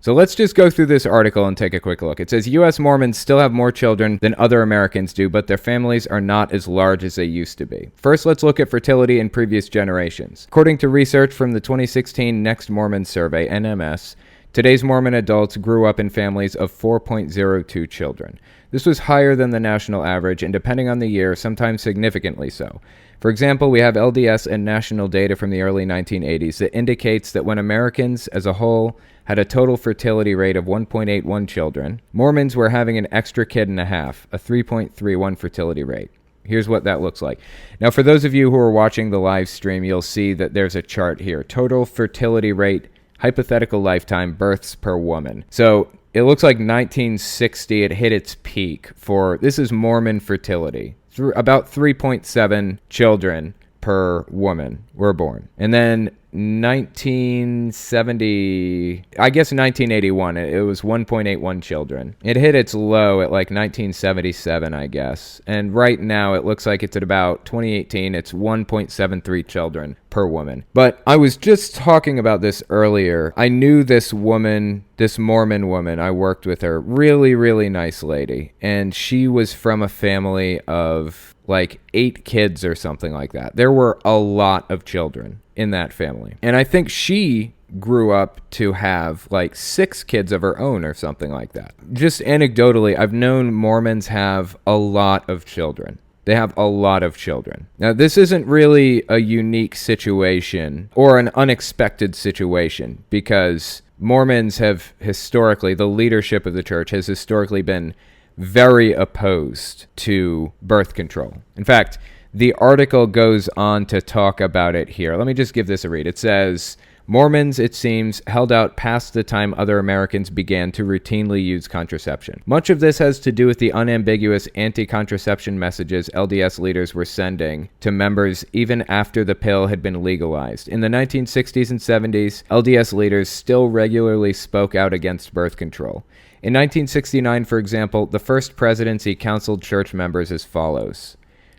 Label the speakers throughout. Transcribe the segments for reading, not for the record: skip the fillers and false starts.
Speaker 1: So let's just go through this article and take a quick look. It says U.S. Mormons still have more children than other Americans do, but their families are not as large as they used to be. First, let's look at fertility in previous generations. According to research from the 2016 Next Mormon Survey, NMS, today's Mormon adults grew up in families of 4.02 children. This was higher than the national average, and depending on the year, sometimes significantly so. For example, we have LDS and national data from the early 1980s that indicates that when Americans as a whole had a total fertility rate of 1.81 children, Mormons were having an extra kid and a half, a 3.31 fertility rate. Here's what that looks like. Now, for those of you who are watching the live stream, you'll see that there's a chart here. Total fertility rate, hypothetical lifetime, births per woman. So it looks like 1960, it hit its peak for, this is Mormon fertility. About 3.7 children per woman were born. And then 1970, I guess 1981, it was 1.81 children. It hit its low at like 1977, I guess. And right now it looks like it's at about 2018, it's 1.73 children per woman. But I was just talking about this earlier. I knew this woman, this Mormon woman, I worked with her, really, really nice lady. And she was from a family of like 8 kids or something like that. There were a lot of children in that family. And I think she grew up to have like 6 kids of her own or something like that. Just anecdotally, I've known Mormons have a lot of children. They have a lot of children. Now, this isn't really a unique situation or an unexpected situation because Mormons have historically, the leadership of the church has historically been very opposed to birth control. In fact, the article goes on to talk about it here. Let me just give this a read. It says, Mormons, it seems, held out past the time other Americans began to routinely use contraception. Much of this has to do with the unambiguous anti-contraception messages LDS leaders were sending to members even after the pill had been legalized. In the 1960s and 70s, LDS leaders still regularly spoke out against birth control. In 1969, for example, the First Presidency counseled church members as follows.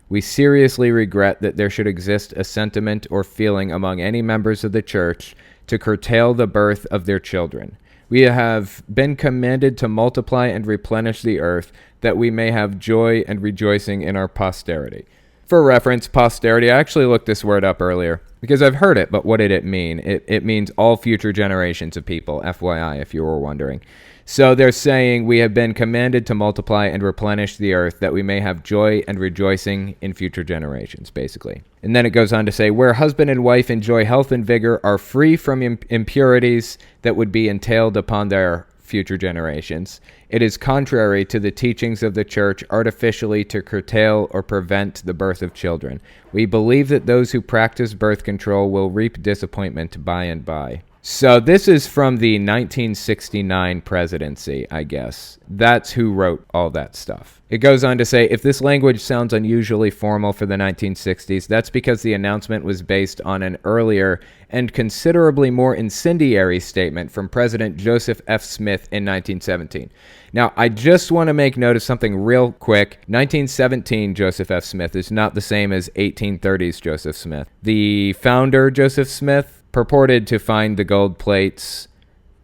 Speaker 1: We seriously regret that there should exist a sentiment or feeling among any members of the church to curtail the birth of their children. We have been commanded to multiply and replenish the earth, that we may have joy and rejoicing in our posterity. For reference, posterity, I actually looked this word up earlier because I've heard it, but what did it mean? It means all future generations of people, FYI, if you were wondering. So they're saying we have been commanded to multiply and replenish the earth that we may have joy and rejoicing in future generations, basically. And then it goes on to say, where husband and wife enjoy health and vigor, are free from impurities that would be entailed upon their future generations. It is contrary to the teachings of the church artificially to curtail or prevent the birth of children. We believe that those who practice birth control will reap disappointment by and by. So this is from the 1969 presidency, I guess. That's who wrote all that stuff. It goes on to say, if this language sounds unusually formal for the 1960s, that's because the announcement was based on an earlier and considerably more incendiary statement from President Joseph F. Smith in 1917. Now, I just want to make note of something real quick. 1917 Joseph F. Smith is not the same as 1830s Joseph Smith. The founder, Joseph Smith, purported to find the gold plates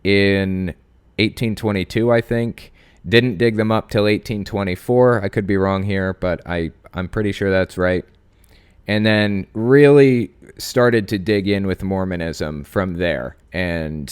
Speaker 1: in 1822, I think. Didn't dig them up till 1824. I could be wrong here, but I'm pretty sure that's right. And then really started to dig in with Mormonism from there, and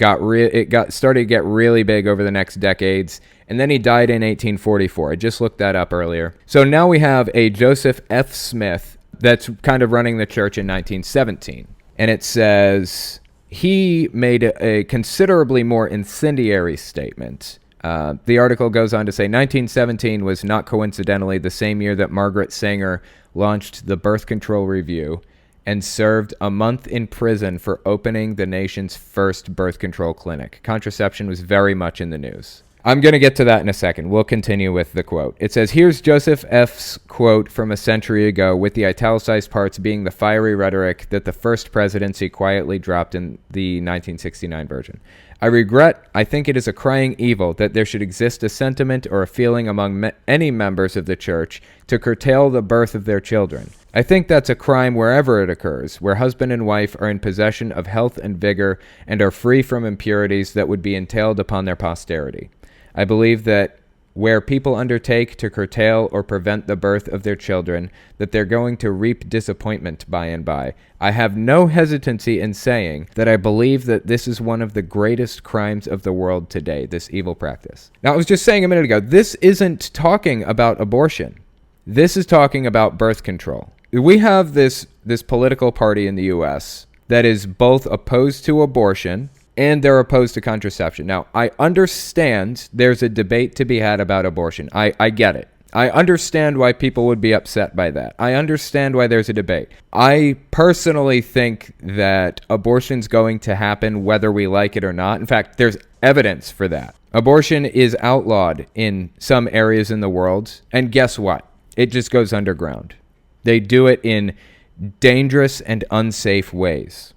Speaker 1: started to get really big over the next decades. And then he died in 1844. I just looked that up earlier. So now we have a Joseph F. Smith that's kind of running the church in 1917. And it says he made a considerably more incendiary statement. The article goes on to say 1917 was not coincidentally the same year that Margaret Sanger launched the Birth Control Review and served a month in prison for opening the nation's first birth control clinic. Contraception was very much in the news. I'm going to get to that in a second. We'll continue with the quote. It says, here's Joseph F.'s quote from a century ago, with the italicized parts being the fiery rhetoric that the first presidency quietly dropped in the 1969 version. I think it is a crying evil that there should exist a sentiment or a feeling among any members of the church to curtail the birth of their children. I think that's a crime wherever it occurs, where husband and wife are in possession of health and vigor and are free from impurities that would be entailed upon their posterity. I believe that where people undertake to curtail or prevent the birth of their children, that they're going to reap disappointment by and by. I have no hesitancy in saying that I believe that this is one of the greatest crimes of the world today, this evil practice. Now, I was just saying a minute ago, this isn't talking about abortion. This is talking about birth control. We have this political party in the U.S. that is both opposed to abortion and they're opposed to contraception. Now, I understand there's a debate to be had about abortion. I get it. I understand why people would be upset by that. I understand why there's a debate. I personally think that abortion's going to happen whether we like it or not. In fact, there's evidence for that. Abortion is outlawed in some areas in the world, and guess what? It just goes underground. They do it in dangerous and unsafe ways.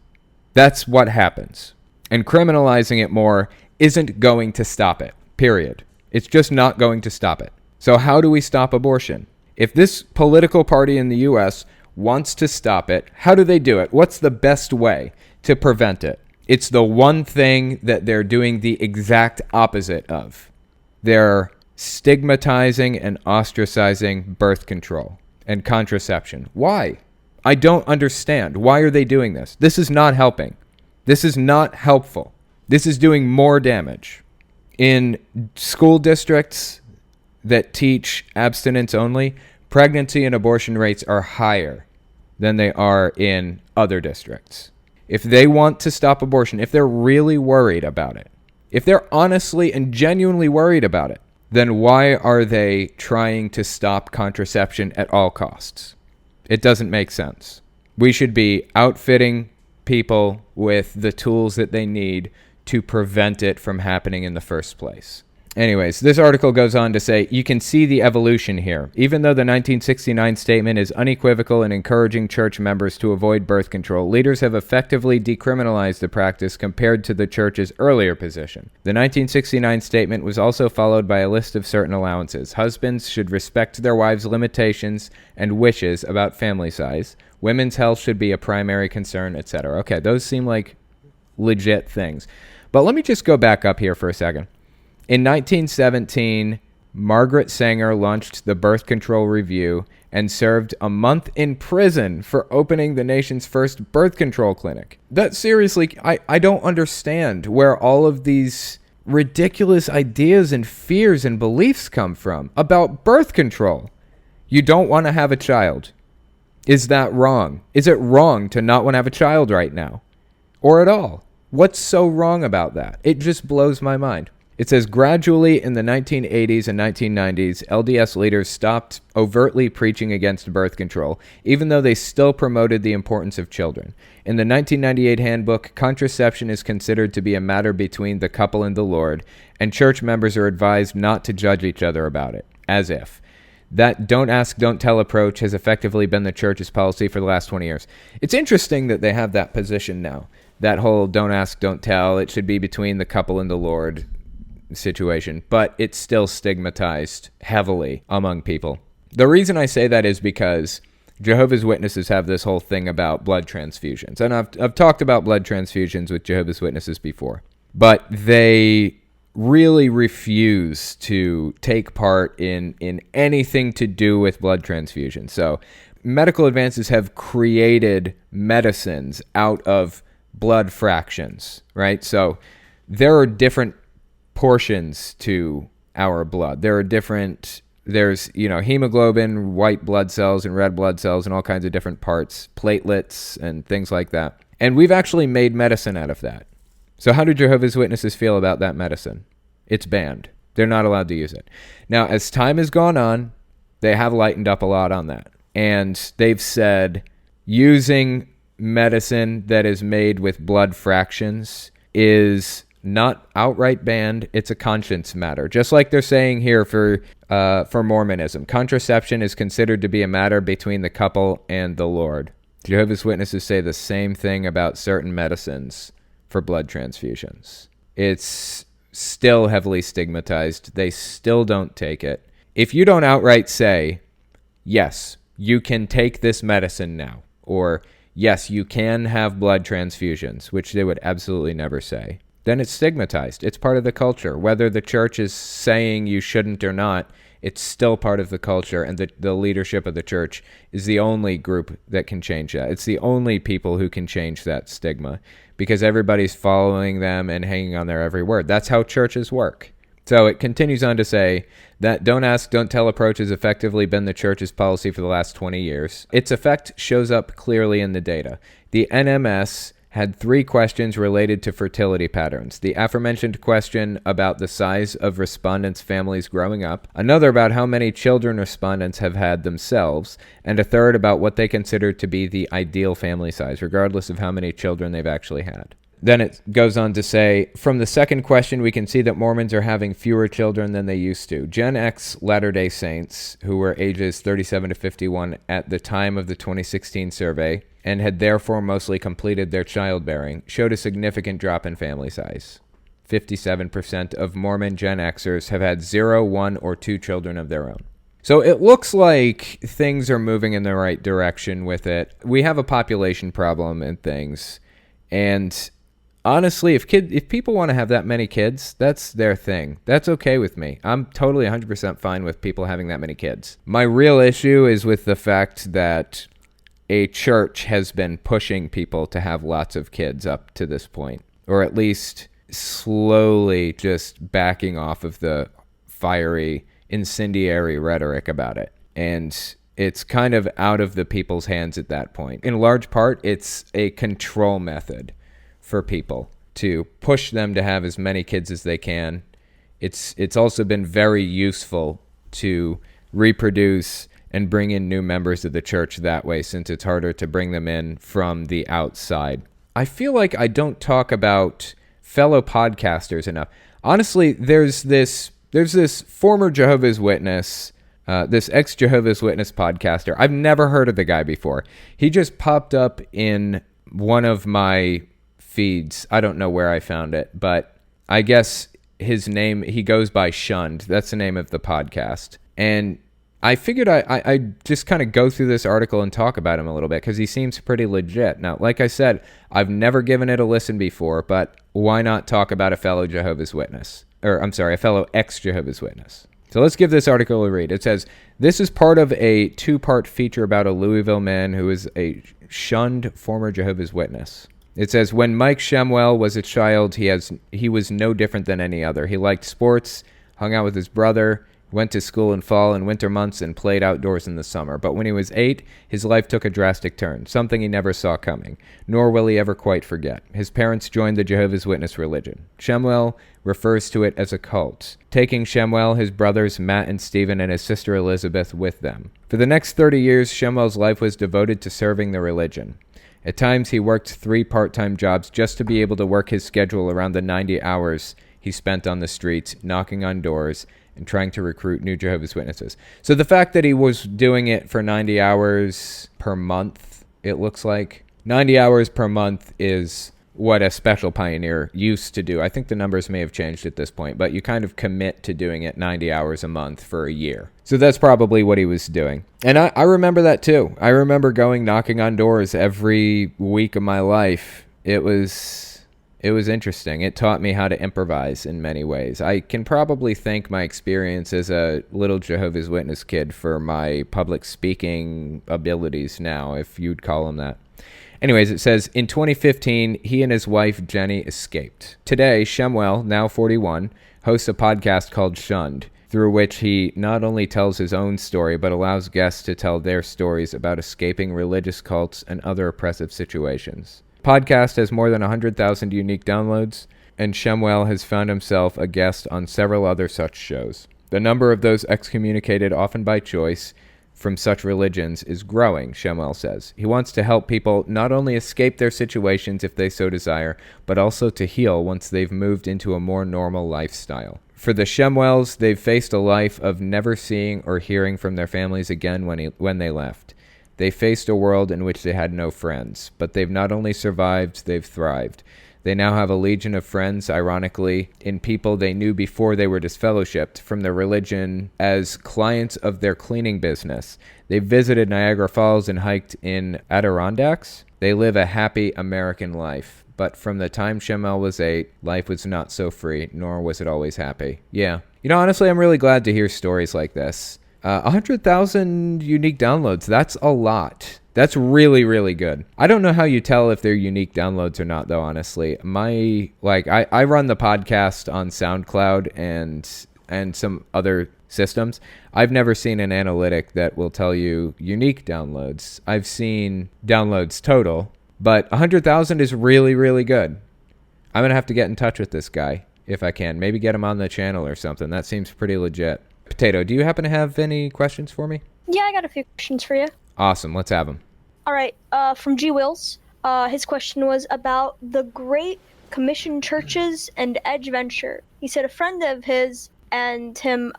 Speaker 1: That's what happens. And criminalizing it more isn't going to stop it, period. It's just not going to stop it. So how do we stop abortion? If this political party in the U.S. wants to stop it, how do they do it? What's the best way to prevent it? It's the one thing that they're doing the exact opposite of. They're stigmatizing and ostracizing birth control and contraception. Why? I don't understand. Why are they doing this? This is not helping. This is not helpful. This is doing more damage. In school districts that teach abstinence only, pregnancy and abortion rates are higher than they are in other districts. If they want to stop abortion, if they're really worried about it, if they're honestly and genuinely worried about it, then why are they trying to stop contraception at all costs? It doesn't make sense. We should be outfitting people with the tools that they need to prevent it from happening in the first place. Anyways, this article goes on to say, you can see the evolution here. Even though the 1969 statement is unequivocal in encouraging church members to avoid birth control, leaders have effectively decriminalized the practice compared to the church's earlier position. The 1969 statement was also followed by a list of certain allowances. Husbands should respect their wives' limitations and wishes about family size. Women's health should be a primary concern, etc. Okay, those seem like legit things. But let me just go back up here for a second. In 1917, Margaret Sanger launched the Birth Control Review and served a month in prison for opening the nation's first birth control clinic. That seriously, I don't understand where all of these ridiculous ideas and fears and beliefs come from about birth control. You don't want to have a child. Is that wrong? Is it wrong to not want to have a child right now? Or at all? What's so wrong about that? It just blows my mind. It says, gradually in the 1980s and 1990s, LDS leaders stopped overtly preaching against birth control, even though they still promoted the importance of children. In the 1998 handbook, contraception is considered to be a matter between the couple and the Lord, and church members are advised not to judge each other about it, as if. That don't ask, don't tell approach has effectively been the church's policy for the last 20 years. It's interesting that they have that position now, that whole don't ask, don't tell, it should be between the couple and the Lord situation, but it's still stigmatized heavily among people. The reason I say that is because Jehovah's Witnesses have this whole thing about blood transfusions, and I've talked about blood transfusions with Jehovah's Witnesses before, but they really refuse to take part in anything to do with blood transfusion. So medical advances have created medicines out of blood fractions, right? So there are different portions to our blood. There's hemoglobin, white blood cells and red blood cells and all kinds of different parts, platelets and things like that. And we've actually made medicine out of that. So how do Jehovah's Witnesses feel about that medicine? It's banned. They're not allowed to use it. Now, as time has gone on, they have lightened up a lot on that. And they've said using medicine that is made with blood fractions is not outright banned. It's a conscience matter. Just like they're saying here for Mormonism. Contraception is considered to be a matter between the couple and the Lord. Jehovah's Witnesses say the same thing about certain medicines for blood transfusions. It's still heavily stigmatized. They still don't take it. If you don't outright say, yes, you can take this medicine now, or yes, you can have blood transfusions, which they would absolutely never say, then it's stigmatized. It's part of the culture. Whether the church is saying you shouldn't or not, it's still part of the culture, and the leadership of the church is the only group that can change that. It's the only people who can change that stigma, because everybody's following them and hanging on their every word. That's how churches work. So it continues on to say that don't ask, don't tell approach has effectively been the church's policy for the last 20 years. Its effect shows up clearly in the data. The NMS had 3 questions related to fertility patterns. The aforementioned question about the size of respondents' families growing up, another about how many children respondents have had themselves, and a third about what they consider to be the ideal family size, regardless of how many children they've actually had. Then it goes on to say, from the second question, we can see that Mormons are having fewer children than they used to. Gen X Latter-day Saints, who were ages 37 to 51 at the time of the 2016 survey, and had therefore mostly completed their childbearing, showed a significant drop in family size. 57% of Mormon Gen Xers have had 0, 1, or 2 children of their own. So it looks like things are moving in the right direction with it. We have a population problem and things, and honestly, if people want to have that many kids, that's their thing. That's okay with me. I'm totally 100% fine with people having that many kids. My real issue is with the fact that a church has been pushing people to have lots of kids up to this point, or at least slowly just backing off of the fiery, incendiary rhetoric about it. And it's kind of out of the people's hands at that point. In large part, it's a control method for people to push them to have as many kids as they can. It's also been very useful to reproduce and bring in new members of the church that way, since it's harder to bring them in from the outside. I feel like I don't talk about fellow podcasters enough. Honestly, there's this former Jehovah's Witness, this ex-Jehovah's Witness podcaster. I've never heard of the guy before. He just popped up in one of my feeds. I don't know where I found it, but I guess his name, he goes by Shunned. That's the name of the podcast. And I figured I just kind of go through this article and talk about him a little bit, because he seems pretty legit. Now, like I said, I've never given it a listen before, but why not talk about a fellow Jehovah's Witness? Or, I'm sorry, a fellow ex-Jehovah's Witness. So let's give this article a read. It says, this is part of a 2-part feature about a Louisville man who is a shunned former Jehovah's Witness. It says, when Mike Shemwell was a child, he was no different than any other. He liked sports, hung out with his brother, went to school in fall and winter months, and played outdoors in the summer. But when he was 8, his life took a drastic turn, something he never saw coming, nor will he ever quite forget. His parents joined the Jehovah's Witness religion. Shemwell refers to it as a cult, taking Shemwell, his brothers Matt and Stephen, and his sister Elizabeth with them. For the next 30 years, Shemwell's life was devoted to serving the religion. At times, he worked 3 part-time jobs just to be able to work his schedule around the 90 hours he spent on the streets, knocking on doors, and trying to recruit new Jehovah's Witnesses. So the fact that he was doing it for 90 hours per month, it looks like 90 hours per month is what a special pioneer used to do. I think the numbers may have changed at this point, but you kind of commit to doing it 90 hours a month for a year. So that's probably what he was doing. And I remember that too. I remember knocking on doors every week of my life. It was interesting. It taught me how to improvise in many ways. I can probably thank my experience as a little Jehovah's Witness kid for my public speaking abilities now, if you'd call them that. Anyways, it says, in 2015, he and his wife, Jenny, escaped. Today, Shemwell, now 41, hosts a podcast called Shunned, through which he not only tells his own story, but allows guests to tell their stories about escaping religious cults and other oppressive situations. Podcast has more than 100,000 unique downloads, and Shemwell has found himself a guest on several other such shows. The number of those excommunicated, often by choice, from such religions is growing, Shemwell says. He wants to help people not only escape their situations if they so desire, but also to heal once they've moved into a more normal lifestyle. For the Shemwells, they've faced a life of never seeing or hearing from their families again when they left. They faced a world in which they had no friends, but they've not only survived, they've thrived. They now have a legion of friends, ironically, in people they knew before they were disfellowshipped from their religion as clients of their cleaning business. They visited Niagara Falls and hiked in Adirondacks. They live a happy American life. But from the time Shemel was 8, life was not so free, nor was it always happy. Yeah. Honestly, I'm really glad to hear stories like this. 100,000 unique downloads. That's a lot. That's really, really good. I don't know how you tell if they're unique downloads or not, though, honestly. I run the podcast on SoundCloud and some other systems. I've never seen an analytic that will tell you unique downloads. I've seen downloads total, but 100,000 is really, really good. I'm going to have to get in touch with this guy if I can. Maybe get him on the channel or something. That seems pretty legit. Potato, do you happen to have any questions for me?
Speaker 2: Yeah, I got a few questions for you.
Speaker 1: Awesome. Let's have them.
Speaker 2: All right. From G. Wills, his question was about the Great Commission churches and Edge Venture. He said a friend of his and him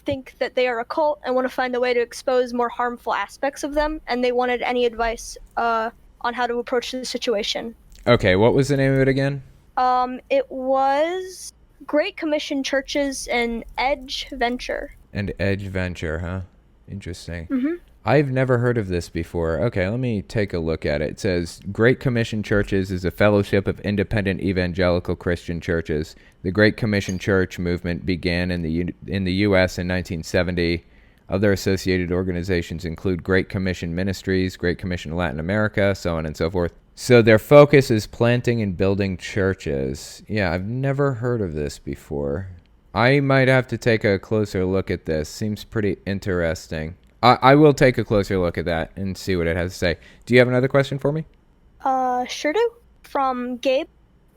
Speaker 2: think that they are a cult and want to find a way to expose more harmful aspects of them, and they wanted any advice on how to approach the situation.
Speaker 1: Okay, what was the name of it again?
Speaker 2: It was Great Commission churches and Edge Venture.
Speaker 1: And Edge Venture, huh? Interesting.
Speaker 2: Mm-hmm.
Speaker 1: I've never heard of this before. Okay, let me take a look at it. It says, Great Commission Churches is a fellowship of independent evangelical Christian churches. The Great Commission Church movement began in the U.S. in 1970. Other associated organizations include Great Commission Ministries, Great Commission Latin America, so on and so forth. So their focus is planting and building churches. Yeah, I've never heard of this before. I might have to take a closer look at this. Seems pretty interesting. I will take a closer look at that and see what it has to say. Do you have another question for me?
Speaker 2: Sure do. From Gabe,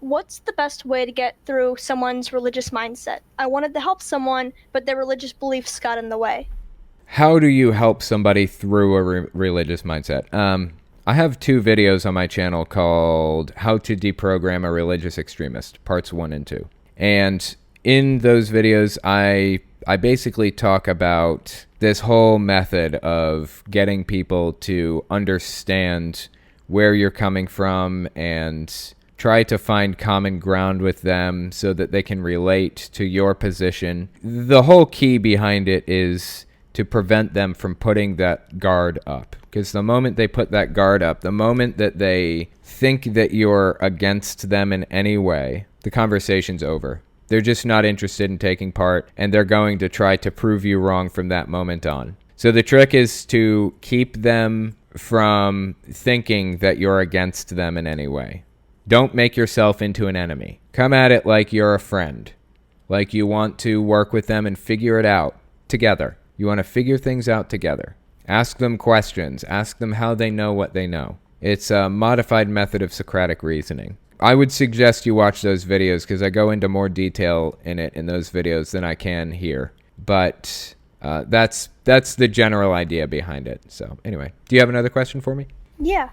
Speaker 2: what's the best way to get through someone's religious mindset? I wanted to help someone, but their religious beliefs got in the way.
Speaker 1: How do you help somebody through a religious mindset? I have 2 videos on my channel called How to Deprogram a Religious Extremist, parts 1 and 2. And in those videos, I basically talk about this whole method of getting people to understand where you're coming from and try to find common ground with them so that they can relate to your position. The whole key behind it is to prevent them from putting that guard up. Because the moment they put that guard up, the moment that they think that you're against them in any way, the conversation's over. They're just not interested in taking part, and they're going to try to prove you wrong from that moment on. So the trick is to keep them from thinking that you're against them in any way. Don't make yourself into an enemy. Come at it like you're a friend, like you want to work with them and figure it out together. You want to figure things out together. Ask them questions. Ask them how they know what they know. It's a modified method of Socratic reasoning. I would suggest you watch those videos because I go into more detail in it in those videos than I can here. But that's the general idea behind it. So anyway, do you have another question for me?
Speaker 2: Yeah.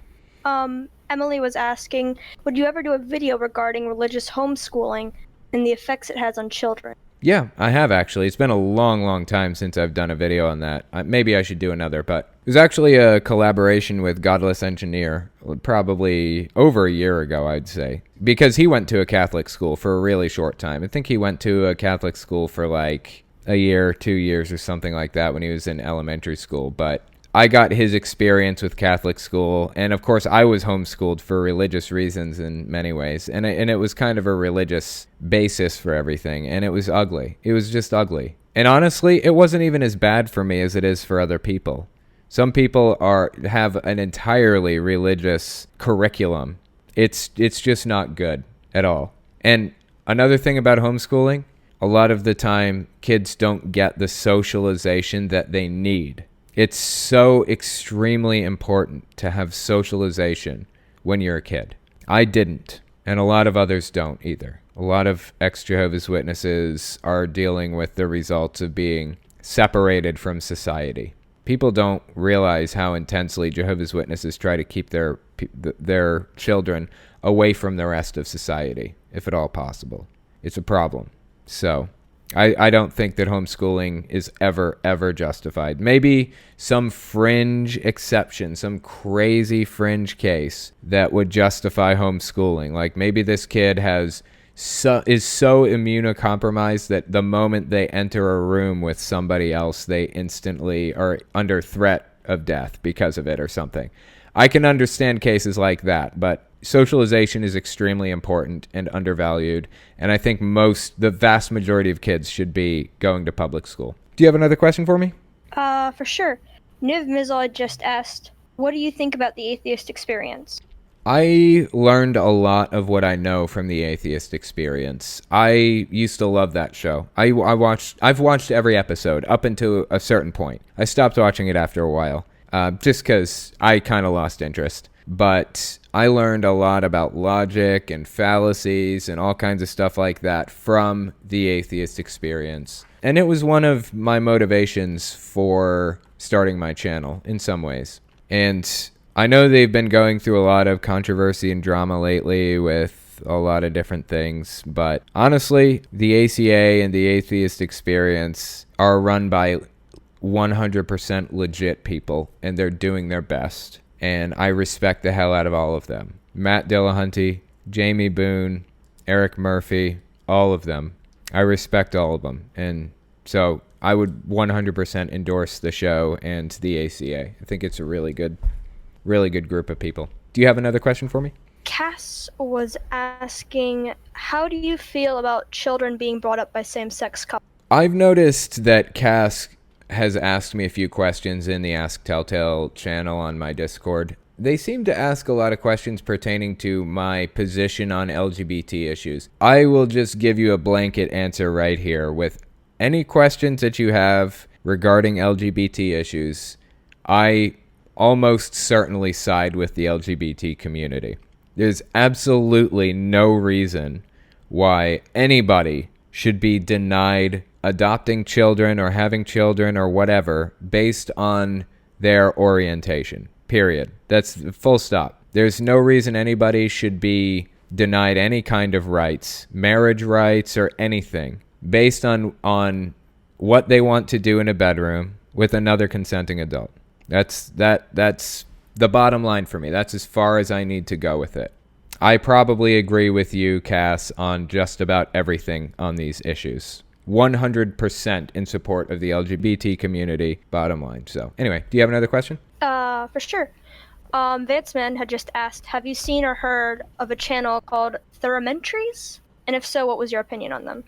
Speaker 2: Emily was asking, would you ever do a video regarding religious homeschooling and the effects it has on children?
Speaker 1: Yeah, I have actually. It's been a long, long time since I've done a video on that. Maybe I should do another, but it was actually a collaboration with Godless Engineer, probably over a year ago, I'd say, because he went to a Catholic school for a really short time. I think he went to a Catholic school for like a year, 2 years or something like that when he was in elementary school, but I got his experience with Catholic school, and of course I was homeschooled for religious reasons in many ways, and it was kind of a religious basis for everything, and it was ugly. It was just ugly. And honestly, it wasn't even as bad for me as it is for other people. Some people have an entirely religious curriculum. It's just not good at all. And another thing about homeschooling, a lot of the time kids don't get the socialization that they need. It's so extremely important to have socialization when you're a kid. I didn't, and a lot of others don't either. A lot of ex-Jehovah's Witnesses are dealing with the results of being separated from society. People don't realize how intensely Jehovah's Witnesses try to keep their children away from the rest of society, if at all possible. It's a problem. So I don't think that homeschooling is ever justified. Maybe some fringe exception, some crazy fringe case that would justify homeschooling. Like maybe this kid is so immunocompromised that the moment they enter a room with somebody else, they instantly are under threat of death because of it or something. I can understand cases like that, but socialization is extremely important and undervalued, and I think the vast majority of kids should be going to public school. Do you have another question for me?
Speaker 2: For sure. Niv Mizal just asked, what do you think about the atheist experience?
Speaker 1: I learned a lot of what I know from the atheist experience. I used to love that show. I've watched every episode up until a certain point. I stopped watching it after a while, just because I kind of lost interest. But I learned a lot about logic and fallacies and all kinds of stuff like that from the atheist experience. And it was one of my motivations for starting my channel in some ways. And I know they've been going through a lot of controversy and drama lately with a lot of different things, but honestly, the ACA and the atheist experience are run by 100% legit people, and they're doing their best. And I respect the hell out of all of them. Matt Dillahunty, Jamie Boone, Eric Murphy, all of them. I respect all of them. And so I would 100% endorse the show and the ACA. I think it's a really good group of people. Do you have another question for me?
Speaker 2: Cass was asking, how do you feel about children being brought up by same-sex couples?
Speaker 1: I've noticed that Cass has asked me a few questions in the Ask Telltale channel on my Discord. They seem to ask a lot of questions pertaining to my position on LGBT issues. I will just give you a blanket answer right here. With any questions that you have regarding LGBT issues, I almost certainly side with the LGBT community. There's absolutely no reason why anybody should be denied adopting children or having children or whatever based on their orientation. Period. That's full stop. There's no reason anybody should be denied any kind of rights, marriage rights or anything, based on what they want to do in a bedroom with another consenting adult. That's the bottom line for me. That's as far as I need to go with it. I probably agree with you, Cass, on just about everything on these issues. 100% in support of the LGBT community, bottom line. So anyway, do you have another question?
Speaker 2: For sure. Vanceman had just asked, have you seen or heard of a channel called Theromentries? And if so, what was your opinion on them?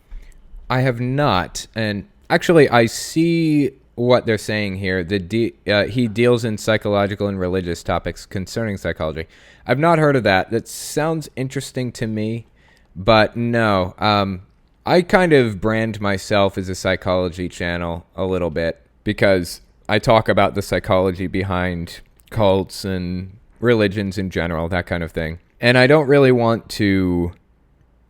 Speaker 1: I have not. And actually, I see what they're saying here. He deals in psychological and religious topics concerning psychology. I've not heard of that. That sounds interesting to me, but no. I kind of brand myself as a psychology channel a little bit because I talk about the psychology behind cults and religions in general, that kind of thing. And I don't really want to,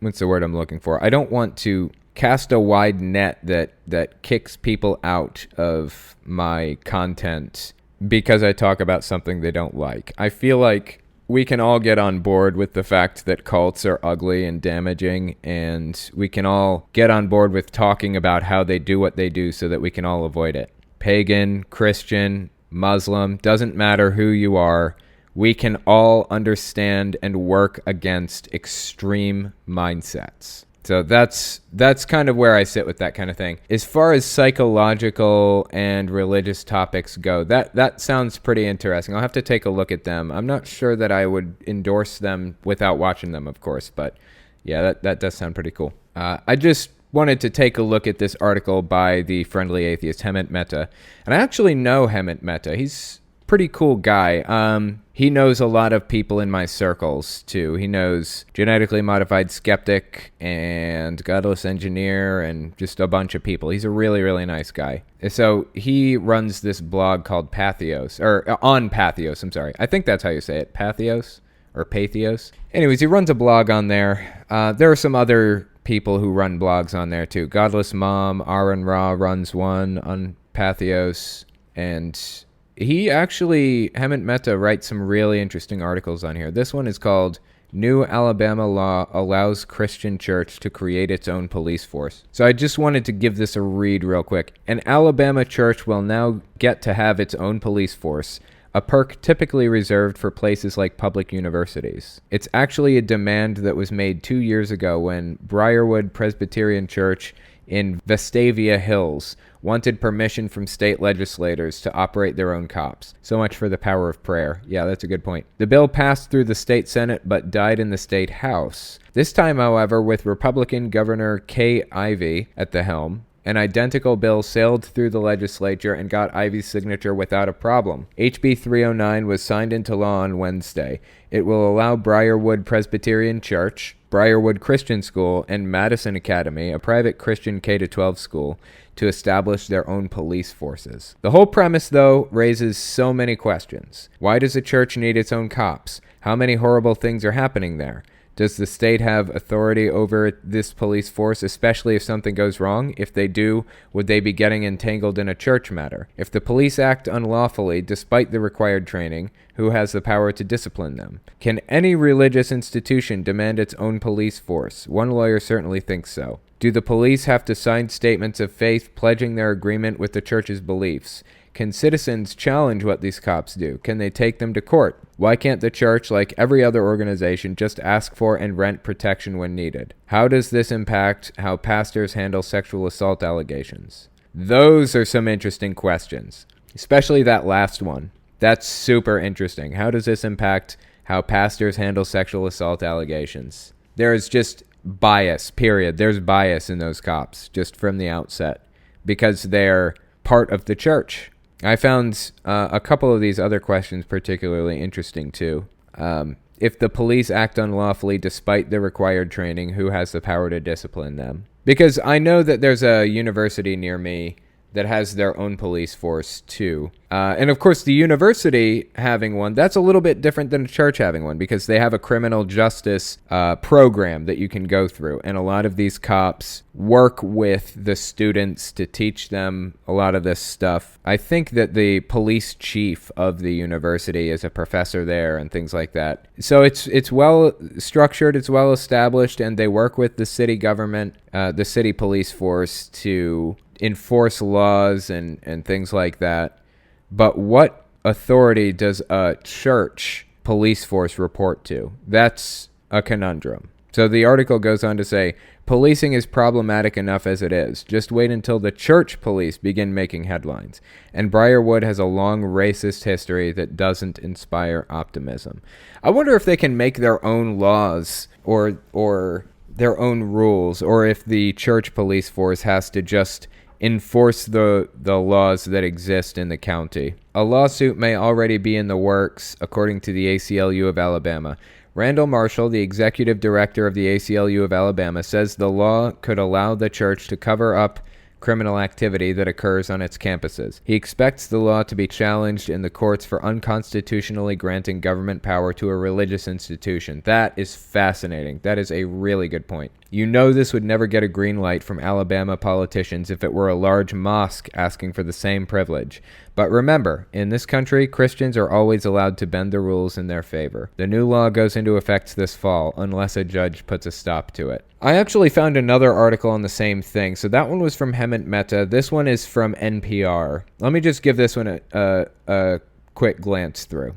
Speaker 1: what's the word I'm looking for? I don't want to cast a wide net that kicks people out of my content because I talk about something they don't like. I feel like we can all get on board with the fact that cults are ugly and damaging, and we can all get on board with talking about how they do what they do so that we can all avoid it. Pagan, Christian, Muslim, doesn't matter who you are, we can all understand and work against extreme mindsets. So that's kind of where I sit with that kind of thing. As far as psychological and religious topics go, that sounds pretty interesting. I'll have to take a look at them. I'm not sure that I would endorse them without watching them, of course, but yeah, that does sound pretty cool. I just wanted to take a look at this article by the friendly atheist Hemant Mehta, and I actually know Hemant Mehta. He's a pretty cool guy. He knows a lot of people in my circles, too. He knows Genetically Modified Skeptic and Godless Engineer and just a bunch of people. He's a really, really nice guy. So he runs this blog called Patheos, or on Patheos, I'm sorry. I think that's how you say it, Patheos or Patheos. Anyways, he runs a blog on there. There are some other people who run blogs on there, too. Godless Mom, Aaron Ra runs one on Patheos, and he actually, Hemant Mehta, writes some really interesting articles on here. This one is called New Alabama law allows Christian church to create its own police force. So I just wanted to give this a read real quick. An Alabama church will now get to have its own police force, a perk typically reserved for places like public universities. It's actually a demand that was made 2 years ago when Briarwood Presbyterian Church in Vestavia Hills wanted permission from state legislators to operate their own cops. So much for the power of prayer. Yeah, that's a good point. The bill passed through the state Senate but died in the state House. This time, however, with Republican Governor Kay Ivey at the helm, an identical bill sailed through the legislature and got Ivey's signature without a problem. HB 309 was signed into law on Wednesday. It will allow Briarwood Presbyterian Church, Briarwood Christian School, and Madison Academy, a private Christian K-12 school, to establish their own police forces. The whole premise, though, raises so many questions. Why does a church need its own cops? How many horrible things are happening there? Does the state have authority over this police force, especially if something goes wrong? If they do, would they be getting entangled in a church matter? If the police act unlawfully, despite the required training, who has the power to discipline them? Can any religious institution demand its own police force? One lawyer certainly thinks so. Do the police have to sign statements of faith pledging their agreement with the church's beliefs? Can citizens challenge what these cops do? Can they take them to court? Why can't the church, like every other organization, just ask for and rent protection when needed? How does this impact how pastors handle sexual assault allegations? Those are some interesting questions, especially that last one. That's super interesting. How does this impact how pastors handle sexual assault allegations? There is just bias, period. There's bias in those cops just from the outset because they're part of the church. I found a couple of these other questions particularly interesting too. If the police act unlawfully despite the required training, who has the power to discipline them? Because I know that there's a university near me that has their own police force too. And of course, the university having one, that's a little bit different than a church having one because they have a criminal justice program that you can go through. And a lot of these cops work with the students to teach them a lot of this stuff. I think that the police chief of the university is a professor there and things like that. So it's well structured, it's well established, and they work with the city government, the city police force to enforce laws and things like that. But what authority does a church police force report to? That's a conundrum. So the article goes on to say, policing is problematic enough as it is. Just wait until the church police begin making headlines. And Briarwood has a long racist history that doesn't inspire optimism. I wonder if they can make their own laws or their own rules, or if the church police force has to just enforce the laws that exist in the county. A lawsuit may already be in the works, according to the ACLU of Alabama. Randall Marshall, the executive director of the ACLU of Alabama, says the law could allow the church to cover up criminal activity that occurs on its campuses. He expects the law to be challenged in the courts for unconstitutionally granting government power to a religious institution. That is fascinating. That is a really good point. You know this would never get a green light from Alabama politicians if it were a large mosque asking for the same privilege. But remember, in this country, Christians are always allowed to bend the rules in their favor. The new law goes into effect this fall, unless a judge puts a stop to it. I actually found another article on the same thing. So that one was from Hemant Mehta. This one is from NPR. Let me just give this one a quick glance through.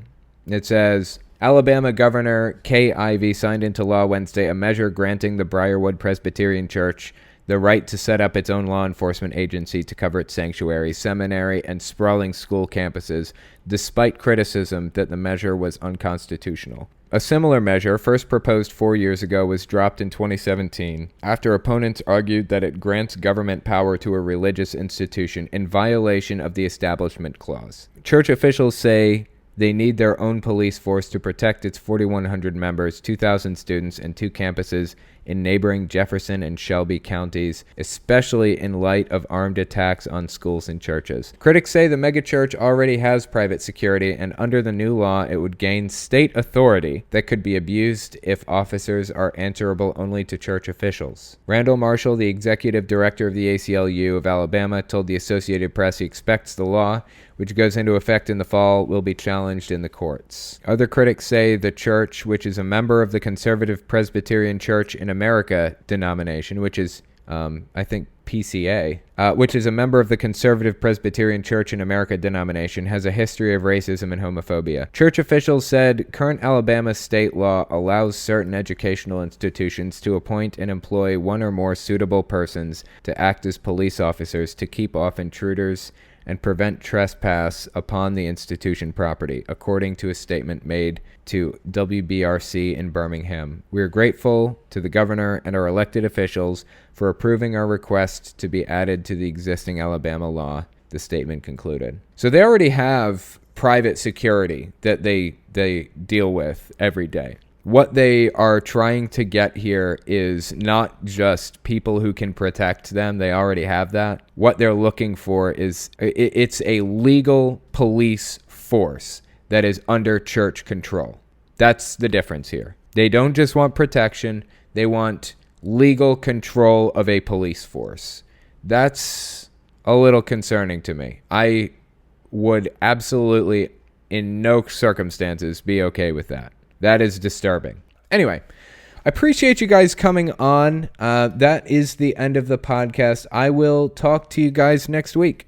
Speaker 1: It says, Alabama Governor Kay Ivey signed into law Wednesday a measure granting the Briarwood Presbyterian Church the right to set up its own law enforcement agency to cover its sanctuary, seminary, and sprawling school campuses, despite criticism that the measure was unconstitutional. A similar measure, first proposed 4 years ago, was dropped in 2017 after opponents argued that it grants government power to a religious institution in violation of the Establishment Clause. Church officials say they need their own police force to protect its 4,100 members, 2,000 students, and 2 campuses in neighboring Jefferson and Shelby counties, especially in light of armed attacks on schools and churches. Critics say the megachurch already has private security, and under the new law, it would gain state authority that could be abused if officers are answerable only to church officials. Randall Marshall, the executive director of the ACLU of Alabama, told the Associated Press he expects the law, which goes into effect in the fall, will be challenged in the courts. Other critics say the church, which is a member of the Conservative Presbyterian Church in America denomination, which is, I think, PCA, which is a member of the Conservative Presbyterian Church in America denomination, has a history of racism and homophobia. Church officials said current Alabama state law allows certain educational institutions to appoint and employ one or more suitable persons to act as police officers to keep off intruders and prevent trespass upon the institution property, according to a statement made to WBRC in Birmingham. We are grateful to the governor and our elected officials for approving our request to be added to the existing Alabama law, the statement concluded. So they already have private security that they deal with every day. What they are trying to get here is not just people who can protect them. They already have that. What they're looking for is it's a legal police force that is under church control. That's the difference here. They don't just want protection. They want legal control of a police force. That's a little concerning to me. I would absolutely, in no circumstances, be okay with that. That is disturbing. Anyway, I appreciate you guys coming on. That is the end of the podcast. I will talk to you guys next week.